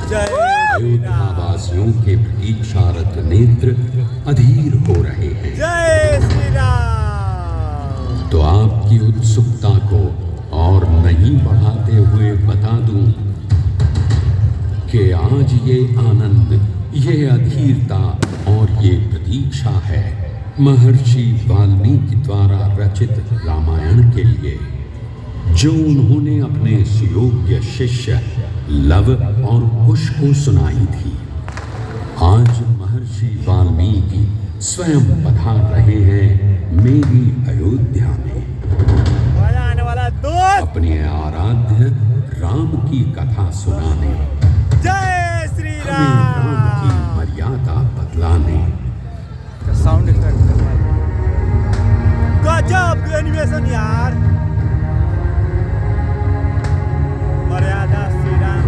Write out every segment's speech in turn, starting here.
अयोध्यावासियों के प्रतीक्षारत नेत्र अधीर हो रहे हैं। जय श्री राम। तो आपकी उत्सुकता को और नहीं बढ़ाते हुए बता दूं कि आज ये आनंद, ये अधीरता और ये प्रतीक्षा है महर्षि वाल्मीकि द्वारा रचित रामायण के लिए, जो उन्होंने अपने सुयोग्य शिष्य लव और कुश को सुनाई थी। आज महर्षि वाल्मीकि स्वयं पधार रहे हैं मेरी अयोध्या में, आने वाला दोस्त अपने आराध्य राम की कथा सुनाने, जय श्री हमें राम की राम। मर्यादा बतलाने। साउंड इफेक्ट गजब एनिमेशन यार। मर्यादा श्री राम।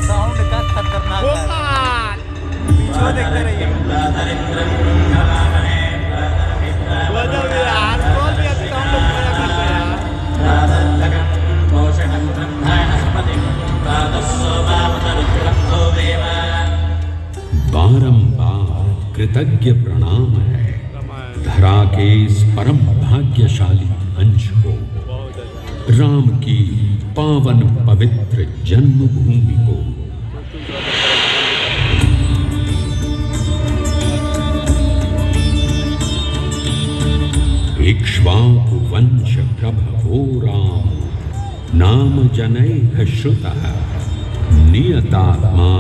साउंड का खतरनाक है। पीछे देखते रहिए। गजब यार, कौन भी अच्छा हम लोग खड़ा करते हैं यार। बारंबार कृतज्ञ प्रणाम है धरा के इस परम भाग्यशाली अंश को, राम की पावन पवित्र जन्मभूमि को। इक्ष्वाकु वंश प्रभवो राम, नाम जनैः श्रुतः, नियतात्मा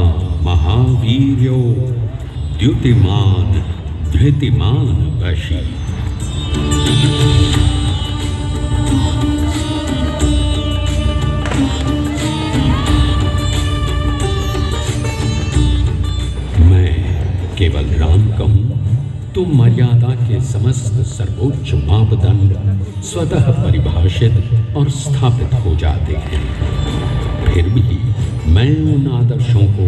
महावीर्यो, द्युतिमान धृतिमान वशी। मैं केवल राम कहूं तो मर्यादा के समस्त सर्वोच्च मापदंड स्वतः परिभाषित और स्थापित हो जाते हैं। फिर भी मैं उन आदर्शों को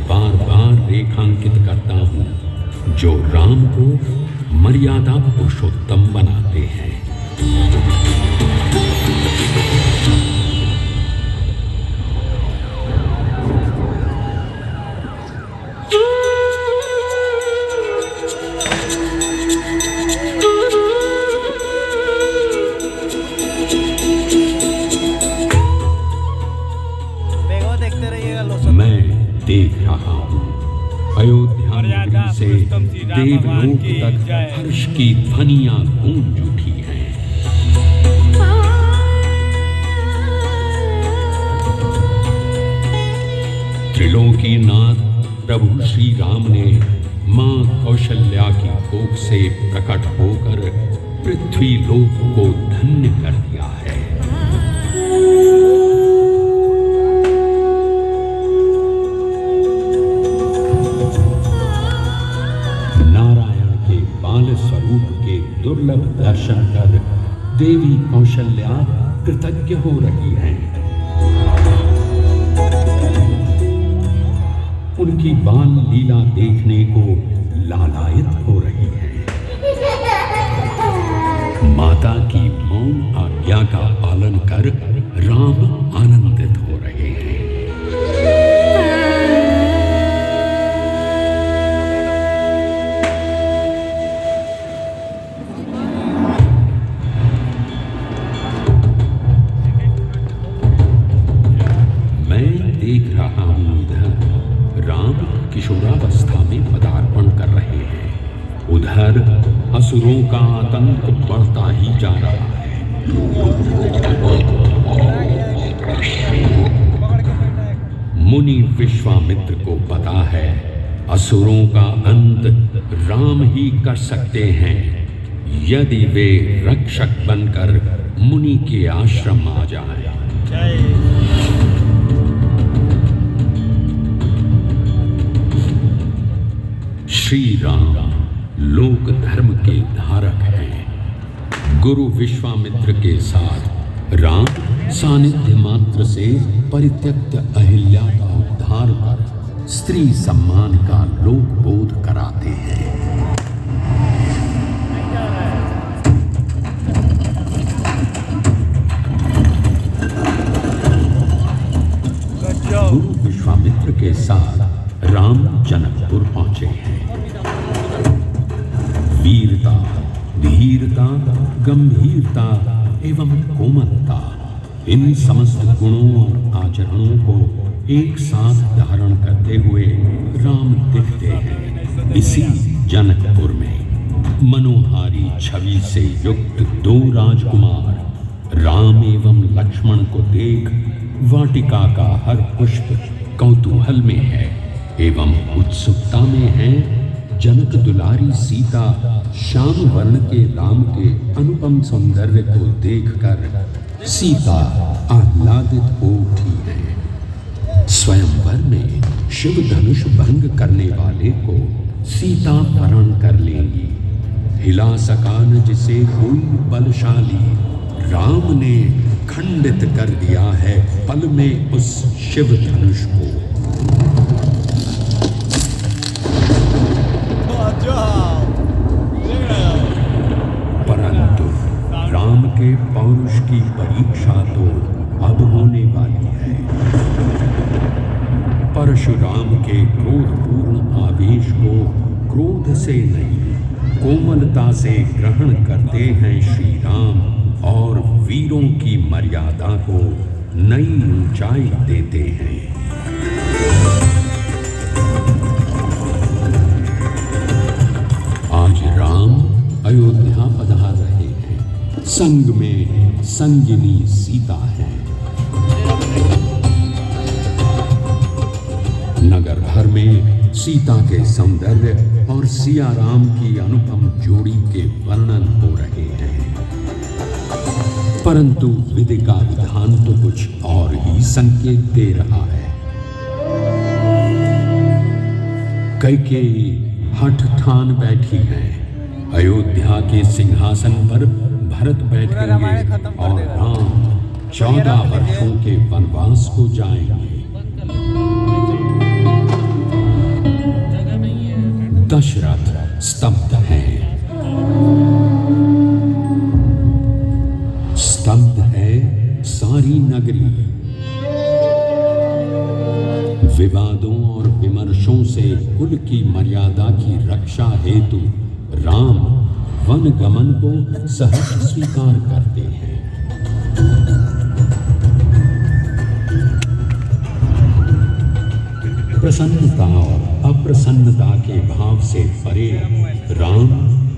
बार बार रेखांकित करता हूं जो राम को मर्यादा पुरुषोत्तम बनाते हैं। देखते रहिएगा लोग। मैं देख रहा हूँ अयोध्या नगरी से देवलोक तक हर्ष की ध्वनियां गूंज उठी हैं। त्रिलोकीनाथ प्रभु श्री राम ने मां कौशल्या की कोख से प्रकट होकर पृथ्वी लोक को धन्य कर दिया है। स्वरूप के दुर्लभ दर्शन कर देवी कौशल्या कृतज्ञ हो रही हैं। उनकी बाल लीला देखने को लालायित हो रही हैं। माता की मौन आज्ञा का पालन कर राम आनंदित हो रहे हैं। देख रहा हूं इधर राम किशोरावस्था में पदार्पण कर रहे हैं, उधर असुरों का आतंक बढ़ता ही जा रहा है। मुनि विश्वामित्र को पता है असुरों का अंत राम ही कर सकते हैं यदि वे रक्षक बनकर मुनि के आश्रम आ जाएं। श्री राम लोक धर्म के धारक हैं। गुरु विश्वामित्र के साथ राम सानिध्य मात्र से परित्यक्त अहिल्या का उद्धार कर स्त्री सम्मान का लोक बोध कराते हैं। गुरु विश्वामित्र के साथ राम जनकपुर पहुंचे हैं। वीरता, धीरता, गंभीरता एवं कोमलता, इन समस्त गुणों और आचरणों को एक साथ धारण करते हुए राम दिखते हैं इसी जनकपुर में। मनोहारी छवि से युक्त दो राजकुमार राम एवं लक्ष्मण को देख वाटिका का हर पुष्प कौतूहल में है एवं उत्सुकता में है। जनक दुलारी सीता श्याम वर्ण के राम के अनुपम सौंदर्य को देखकर सीता आह्लादित हो उठी है। स्वयंवर में शिव धनुष भंग करने वाले को सीता वरण कर लेंगी। हिला सका न जिसे कोई बलशाली, राम ने खंडित कर दिया है पल में उस शिव धनुष को। परंतु राम के पौरुष की परीक्षा तो अब होने वाली है। परशुराम के क्रोधपूर्ण आवेश को क्रोध से नहीं, कोमलता से ग्रहण करते हैं श्री राम और वीरों की मर्यादा को नई ऊंचाई देते हैं। आज राम अयोध्या पधार रहे हैं। संग में संगिनी सीता है। नगर भर में सीता के सौंदर्य और सिया राम की अनुपम जोड़ी के वर्णन हो रहे हैं। परंतु विधि का विधान तो कुछ और ही संकेत दे रहा है। कैकेयी हठ ठान बैठी है। अयोध्या के सिंहासन पर भरत बैठेंगे और राम 14 वर्षों के वनवास को जाएंगे। दशरथ स्तब्ध हैं। स्तब्ध है सारी नगरी। विवादों और विमर्शों से कुल की मर्यादा की रक्षा हेतु राम वन गमन को सहर्ष स्वीकार करते हैं। प्रसन्नता और अप्रसन्नता के भाव से परे राम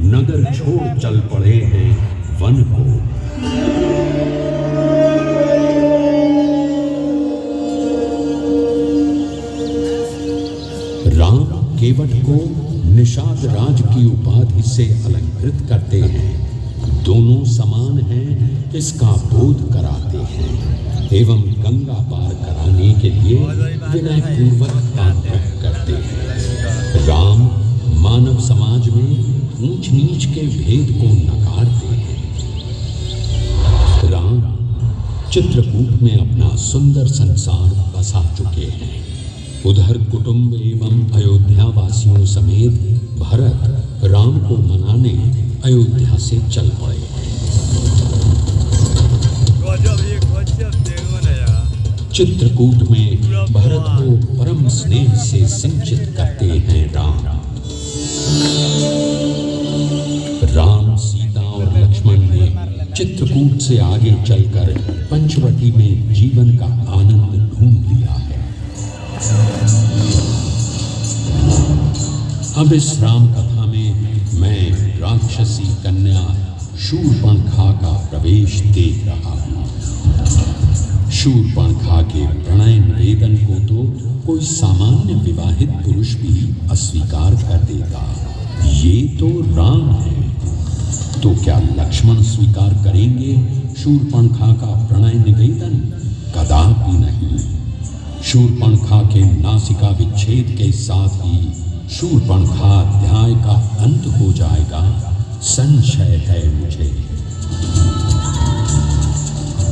नगर छोड़ चल पड़े हैं वन को। राम केवट को निषाद राज की उपाधि से अलंकृत करते हैं। दोनों समान हैं इसका बोध कराते हैं एवं गंगा पार कराने के लिए विनय पूर्वक आग्रह करते हैं। राम मानव समाज में ऊंच नीच के भेद को नकारते हैं। राम चित्रकूट में अपना सुंदर संसार बसा चुके हैं। उधर कुटुंब एवं अयोध्या वासियों समेत भरत राम को मनाने अयोध्या से चल पड़े। चित्रकूट में भरत को परम स्नेह से सिंचित करते हैं राम। राम, सीता और लक्ष्मण ने चित्रकूट से आगे चलकर पंचवटी में जीवन का आनंद ढूंढ लिया है। अब इस राम कथा में मैं राक्षसी कन्या शूर्पणखा का प्रवेश देख रहा हूँ। शूर्पणखा के प्रणय निवेदन को तो कोई सामान्य विवाहित पुरुष भी अस्वीकार कर देगा। ये तो राम है, तो क्या लक्ष्मण स्वीकार करेंगे शूर्पणखा का प्रणय निवेदन? कदापि नहीं। शूर्पणखा के नासिका विच्छेद के साथ ही शूर्पणखा अध्याय का अंत हो जाएगा, संशय है मुझे।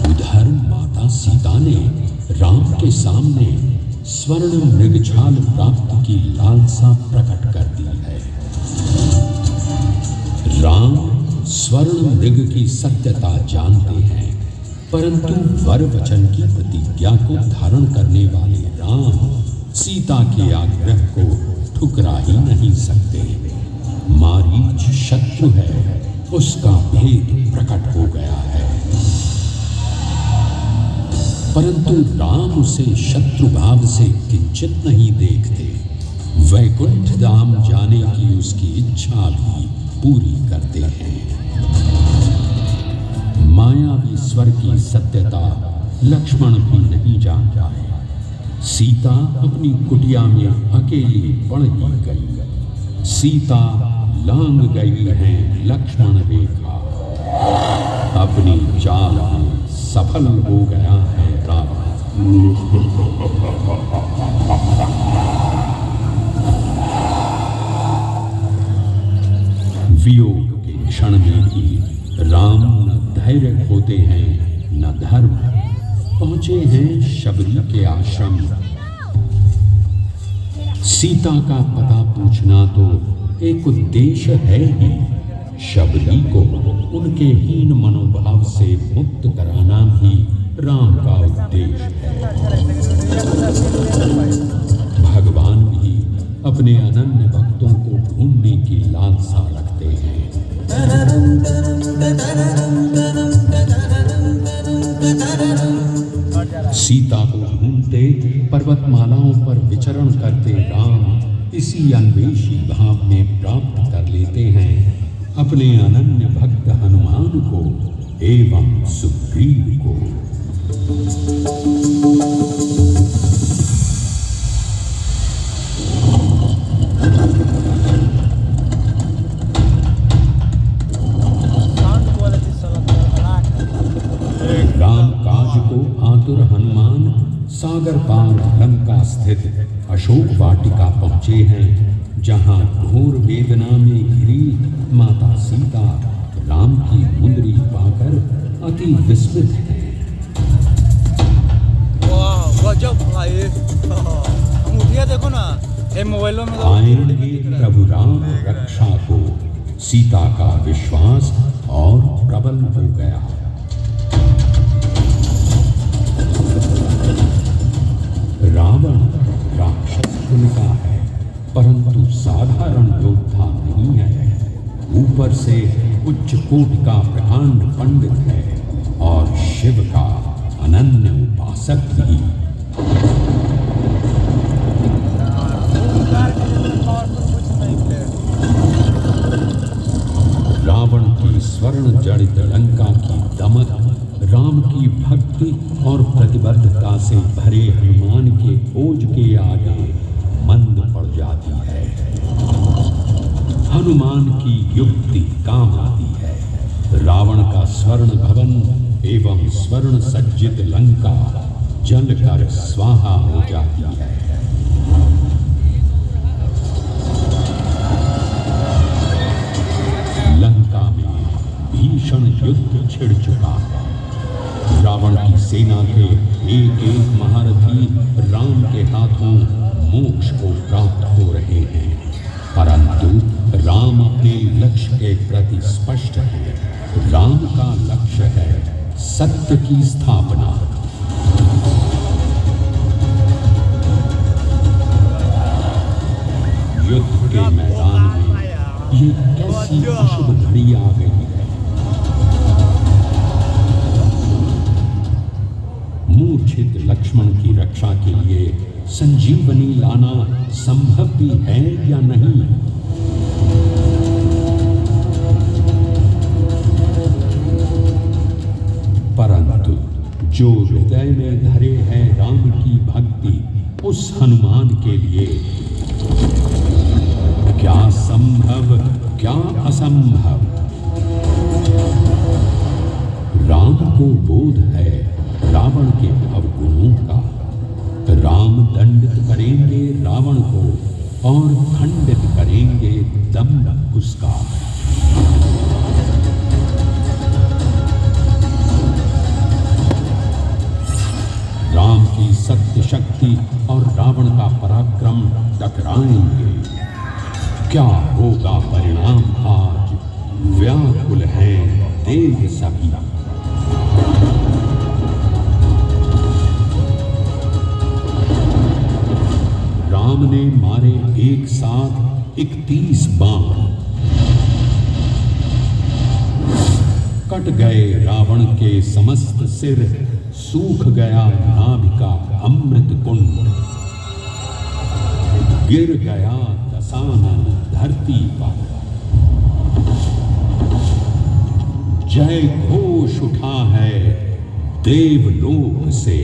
उधर माता सीता ने राम के सामने स्वर्ण मृगछाल प्राप्ति की लालसा प्रकट कर दी है। राम स्वर्ण मृग की सत्यता जानते हैं, परंतु वर वचन की प्रतिज्ञा को धारण करने वाले राम सीता के आग्रह को ठुकरा ही नहीं सकते। मारीच शत्रु है, उसका भेद प्रकट हो गया है, परंतु राम उसे शत्रु भाव से किंचित नहीं देखते। वैकुंठ धाम जाने की उसकी इच्छा भी पूरी करते हैं। मायावी स्वर की सत्यता लक्ष्मण भी नहीं जान पाए। सीता अपनी कुटिया में अकेली पड़ ही गई। सीता लांग गई है लक्ष्मण रेखा। अपनी चाल में सफल हो गया है रावण। वियोग के क्षण में भी राम न धैर्य खोते हैं न धर्म। पहुंचे हैं शबरी के आश्रम। सीता का पता पूछना तो एक उद्देश्य है ही। शबरी को उनके हीन मनोभाव से मुक्त कराना भी राम का उद्देश्य है। भगवान भी अपने अनन्य भक्तों को ढूंढने की लालसा रखते हैं। सीता को ढूंढते पर्वतमालाओं पर विचरण करते राम इसी अन्वेषी भाव में प्राप्त कर लेते हैं अपने अनन्य भक्त हनुमान को एवं सुग्रीव को। राम काज को आतुर हनुमान सागर पार लंका स्थित अशोक वाटिका पहुंचे हैं, जहां घोर वेदना में घिरी माता सीता राम की मुंदरी पाकर अति विस्मित है। गजब भाई, अंगूठिया देखो ना, ये मोबाइलों में आएंगे प्रभु राम रक्षा को। सीता का विश्वास और प्रबल हो गया। रावण राक्षस कुल का है, परंतु साधारण योद्धा नहीं है। ऊपर से उच्च कोटि का प्रकांड पंडित है और शिव का अनन्य उपासक भी। रावण की स्वर्ण जड़ित लंका की दमक राम की भक्ति और प्रतिबद्धता से भरे हनुमान के ओज के आगे मंद पड़ जाती है। हनुमान की युक्ति काम आती है। रावण का स्वर्ण भवन एवं स्वर्ण सज्जित लंका जलकर स्वाहा हो जाती है। लंका में भीषण युद्ध छिड़ चुका है। रावण की सेना के एक एक महारथी राम के हाथों मोक्ष को प्राप्त हो रहे हैं, परंतु राम अपने लक्ष्य के प्रति स्पष्ट है। राम का लक्ष्य है सत्य की स्थापना। युद्ध के मैदान में ये कैसी अशुभ घड़ी आ गई है। मूर्छित लक्ष्मण की रक्षा के लिए संजीवनी लाना संभव भी है या नहीं? परंतु जो हृदय में धरे है राम की भक्ति, उस हनुमान के लिए क्या संभव क्या असंभव। राम को बोध है रावण के अवगुणों का। राम दंडित करेंगे रावण को और खंडित करेंगे दम्भ उसका। की सत्य शक्ति और रावण का पराक्रम टकराएंगे। क्या होगा परिणाम आज, व्याकुल हैं देव सभी। राम ने मारे एक साथ 31 बाण, कट गए रावण के समस्त सिर, सूख गया नाभि का अमृत कुंड, गिर गया दशानन धरती पर। जय घोष उठा है देवलोक से।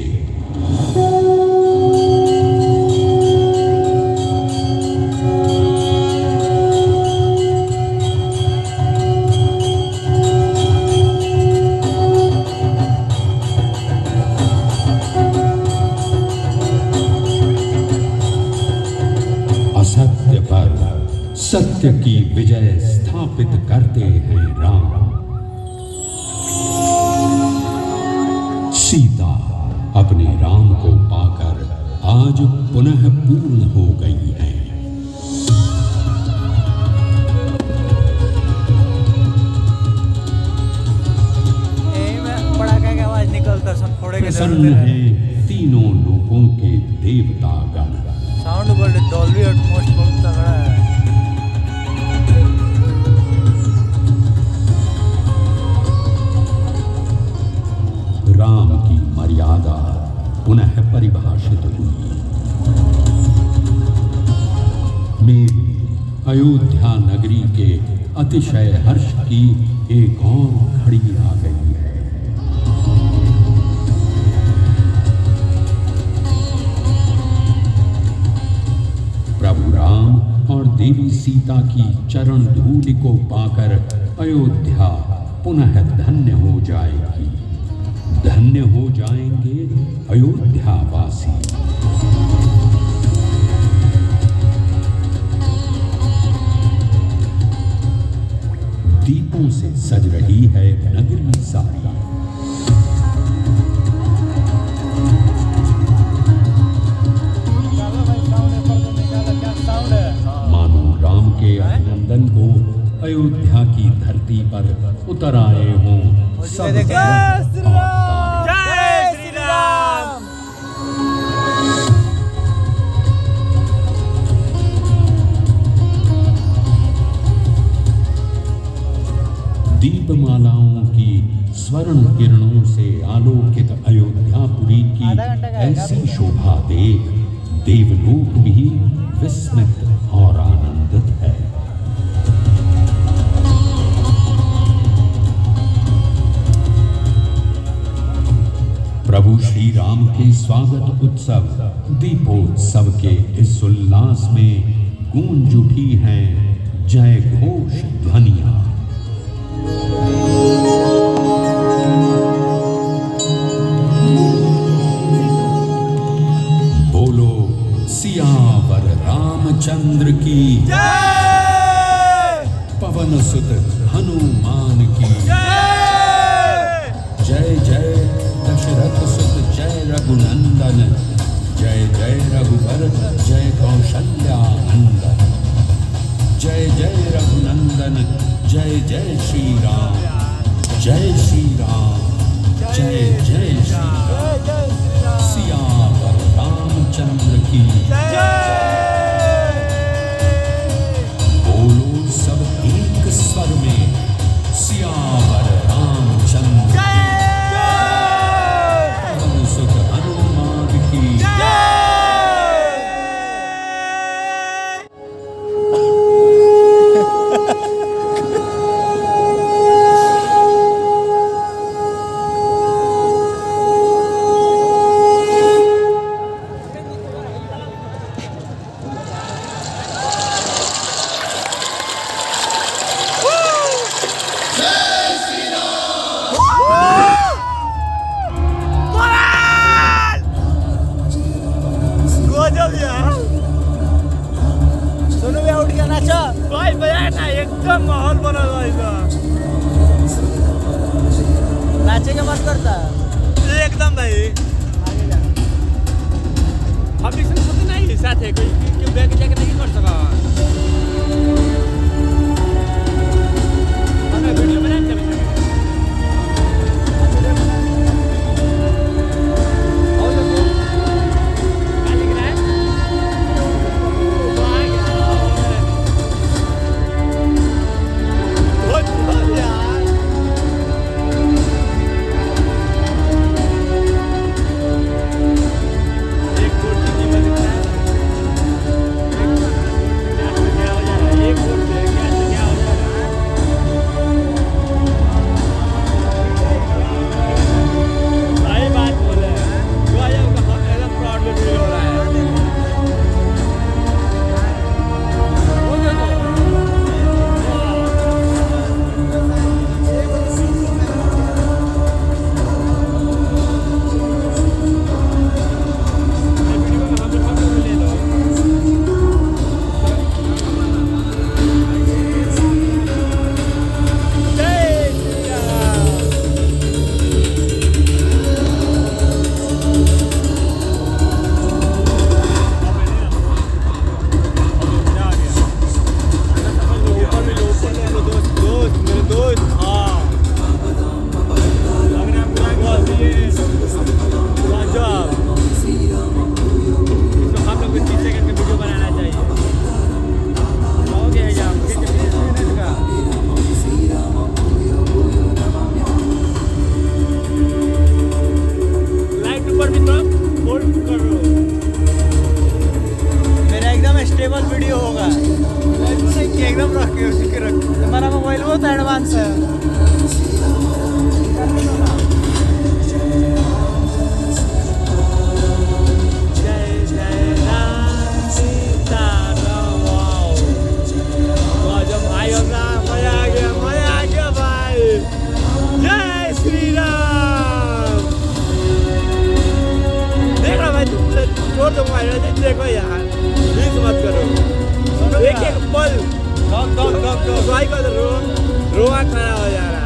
असत्य पर सत्य की विजय स्थापित करते हैं राम। सीता अपने राम को पाकर आज पुनः पूर्ण हो गई है। पड़ाका की आवाज निकलता सब फोड़े के प्रसन्न है तीनों लोकों के देवतागण। साउंड बोल डॉल्बी एटमॉस बहुत तगड़ा है। राम की मर्यादा पुनः परिभाषित हुई। मेरी अयोध्या नगरी के अतिशय हर्ष की एक और घड़ी आ गई है। प्रभु राम और देवी सीता की चरण धूलि को पाकर अयोध्या पुनः धन्य हो जाएगी। धन्य हो जाएंगे अयोध्यावासी। दीपों से सज रही है नगरी सारी। मानो राम के अभिनंदन को अयोध्या की धरती पर उतर आए हों सब ग्रह और जय श्री राम। दीपमालाओं की स्वर्ण किरणों से आलोकित अयोध्यापुरी की ऐसी शोभा देख देवलोक भी विस्मित और आनंदित है। प्रभु श्री राम के स्वागत उत्सव दीपोत्सव के इस उल्लास में गूंज उठी हैं जय घोष ध्वनियां। बोलो सियावर रामचंद्र की जय। पवन सुत हनुमान की जय। जय दशरथ सुत जय रघुनंदन, जय जय रघुवर जय कौशल्या नंदन, जय जय रघुनंदन जय जय श्री राम, जय श्री राम जय जय श्री राम। सियावर रामचंद्र की बोलो सब एक स्वर में सियावर रामचंद्र पवन सुत हनुमान की। सोनू भैया उठ गया नाचो। भाई भैया ना एकदम माहौल बना हुआ है। नाचे का मन करता एकदम भाई। आगे जा। साथ है कोई क्यों बैग जाके नहीं कर सका हमें वीडियो बनाने चले स्टेबल वीडियो होगा एकदम रख के रख हमारा मोबाइल बहुत एडवांस है जय जय राम सीताराम जब भाई होगा मजा आ गया भाई जय श्री राम देख रहा भाई तुम छोड़ दो मोबाइल देखो यार मत करो एक एक पल भाई का रोआ खड़ा हो जा रहा है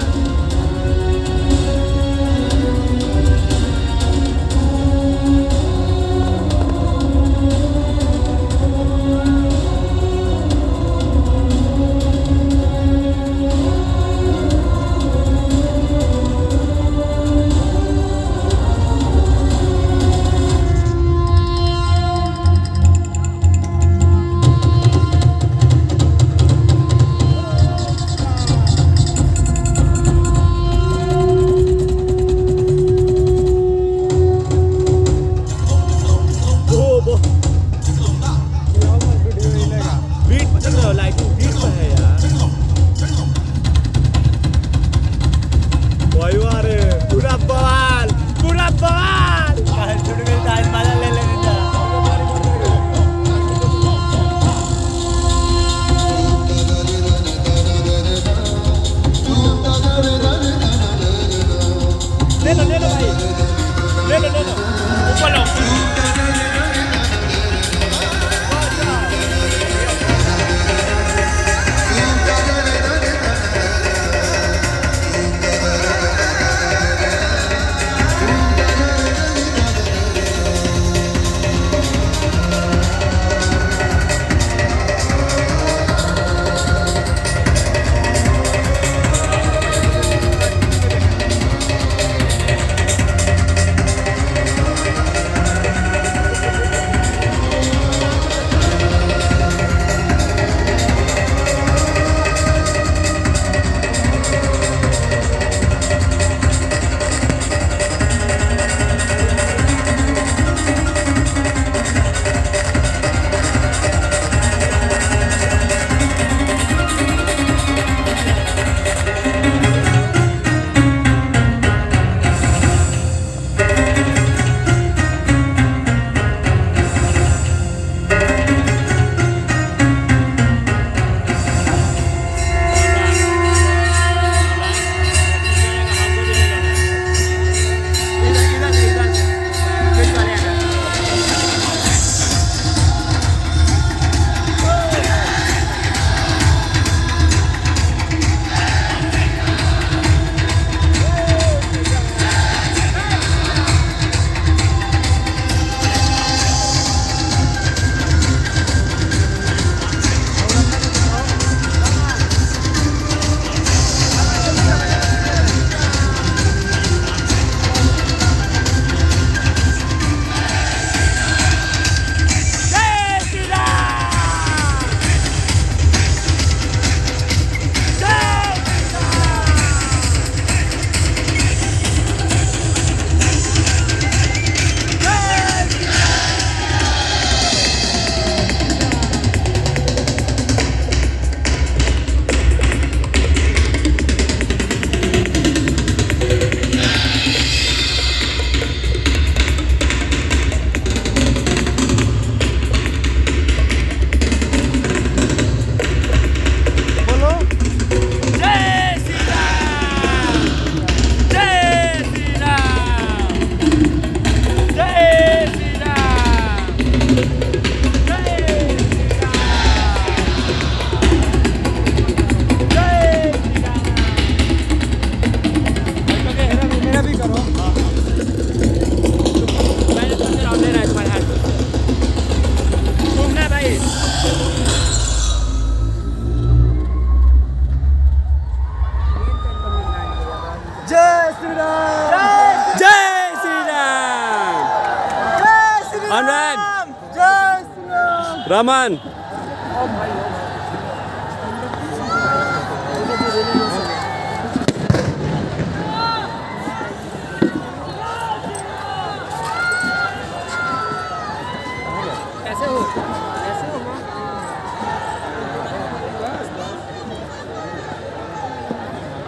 अनुराग रमन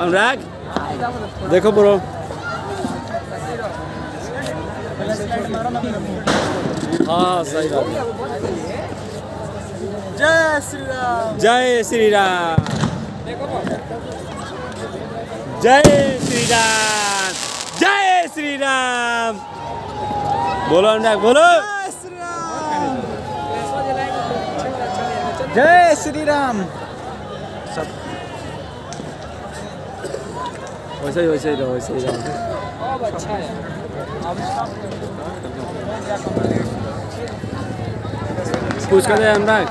अनुराग देखो ब्रो हाँ सही बात है जय श्री राम। जय श्री राम जय श्री राम जय श्री राम बोलो अनुराग बोलो जय श्री राम। वैसे ही रहो वैसे ही रहो पूछ कर दे अनुराग